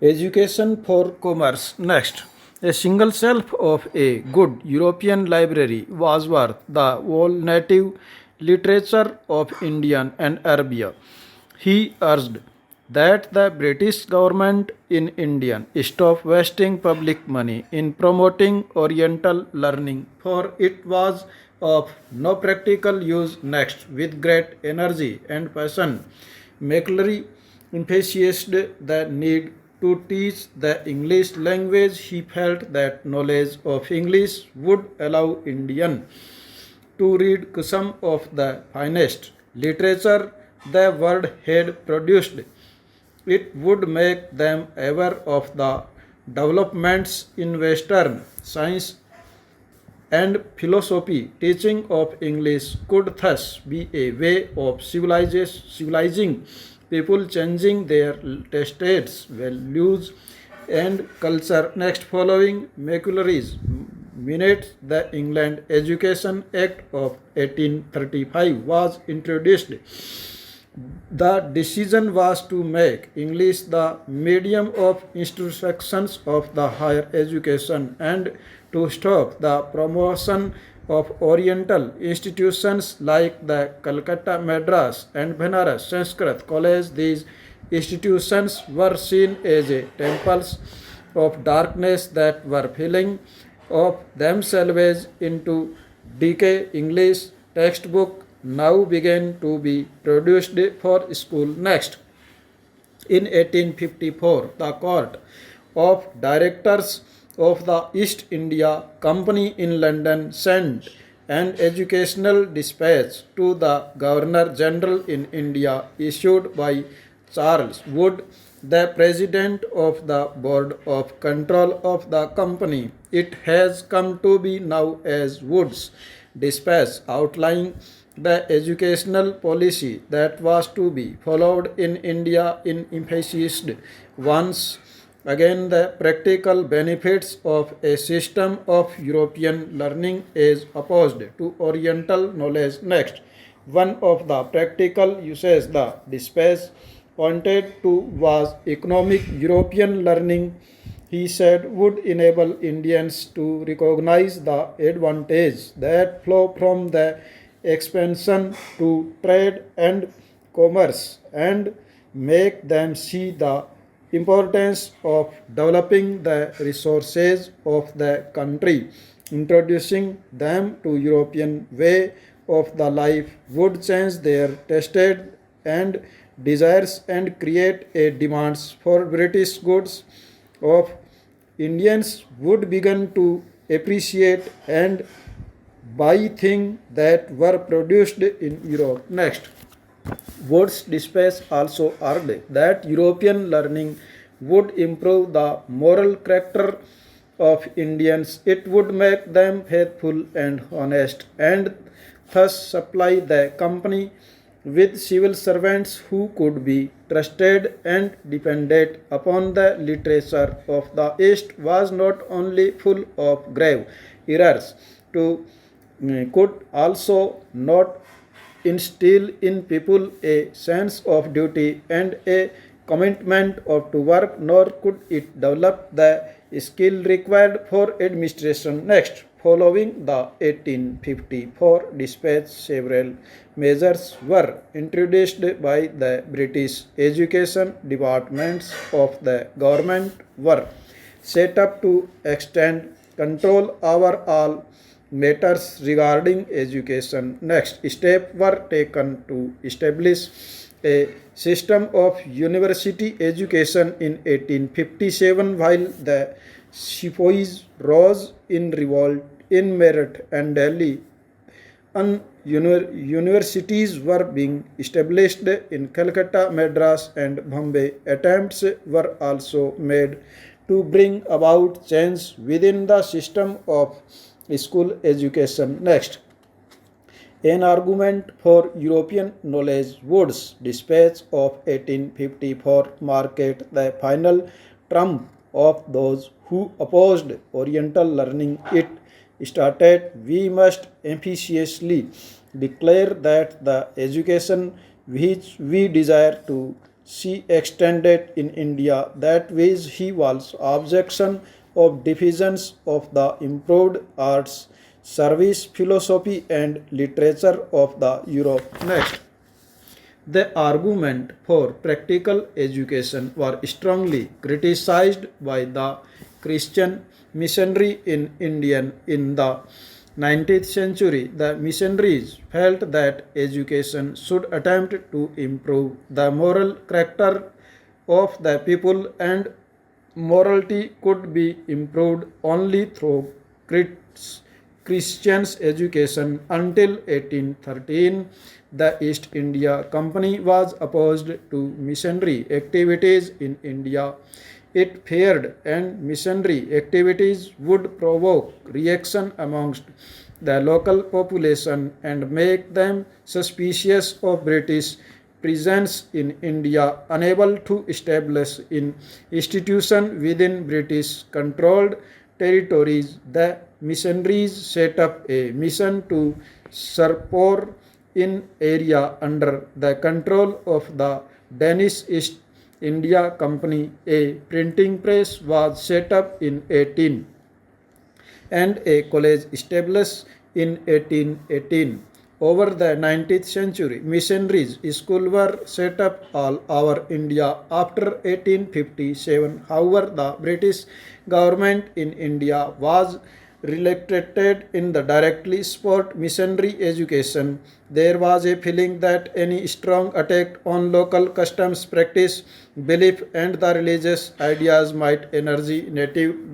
Education for commerce. Next, a single shelf of a good European library was worth the whole native literature of Indian and Arabia. He urged that the British government in India stop wasting public money in promoting Oriental learning, for it was of no practical use. Next, with great energy and passion, Macquarie emphasized the need to teach the English language. He felt that knowledge of English would allow Indian to read some of the finest literature the world had produced. It would make them aware of the developments in Western science and philosophy. Teaching of English could thus be a way of civilizing people, changing their tastes, values, and culture. Next, following Macquarie's minutes, the England Education Act of 1835 was introduced. The decision was to make English the medium of instructions of the higher education and to stop the promotion of Oriental institutions like the Calcutta Madras and Banaras Sanskrit College. These institutions were seen as temples of darkness that were filling of themselves into decay. English textbook now began to be produced for school. Next, in 1854, the Court of Directors of the East India Company in London sent an educational dispatch to the Governor General in India issued by Charles Wood, the President of the Board of Control of the company. It has come to be known as Wood's dispatch outlining the educational policy that was to be followed in India in emphasized once again the practical benefits of a system of European learning as opposed to Oriental knowledge. Next, one of the practical uses the dispatch pointed to was economic. European learning, he said, would enable Indians to recognize the advantage that flow from the expansion to trade and commerce and make them see the importance of developing the resources of the country. Introducing them to European way of the life would change their tastes and desires and create a demands for British goods of Indians would begin to appreciate and buy things that were produced in Europe. Next, Wood's dispatch also argued that European learning would improve the moral character of Indians. It would make them faithful and honest, and thus supply the company with civil servants who could be trusted and depended upon. The literature of the East was not only full of grave errors, to could also not instill in people a sense of duty and a commitment of to work, nor could it develop the skill required for administration. Next, following the 1854 dispatch, several measures were introduced by the British education departments of the government were set up to extend control over all matters regarding education. Next, steps were taken to establish a system of university education in 1857 while the sepoys rose in revolt in Meerut and Delhi. Universities were being established in Calcutta, Madras, and Bombay. Attempts were also made to bring about change within the system of school education. Next, an argument for European knowledge. Wood's dispatch of 1854 marked the final trump of those who opposed Oriental learning. It started, we must emphatically declare that the education which we desire to she extended in India that which he was objection of divisions of the improved arts, service, philosophy, and literature of the Europe. Next, the argument for practical education were strongly criticized by the Christian missionary in India in the 19th century. The missionaries felt that education should attempt to improve the moral character of the people, and morality could be improved only through Christians education. Until 1813, the East India Company was opposed to missionary activities in India. It feared and missionary activities would provoke reaction amongst the local population and make them suspicious of British presence in India. Unable to establish an institution within British controlled territories, the missionaries set up a mission to Sirpur in area under the control of the Danish East India Company. A printing press was set up in 18 and a college established in 1818. Over the 19th century, missionaries schools were set up all over India after 1857. However, the British government in India was reluctant in the directly support missionary education. There was a feeling that any strong attack on local customs, practice, belief, and the religious ideas might energy native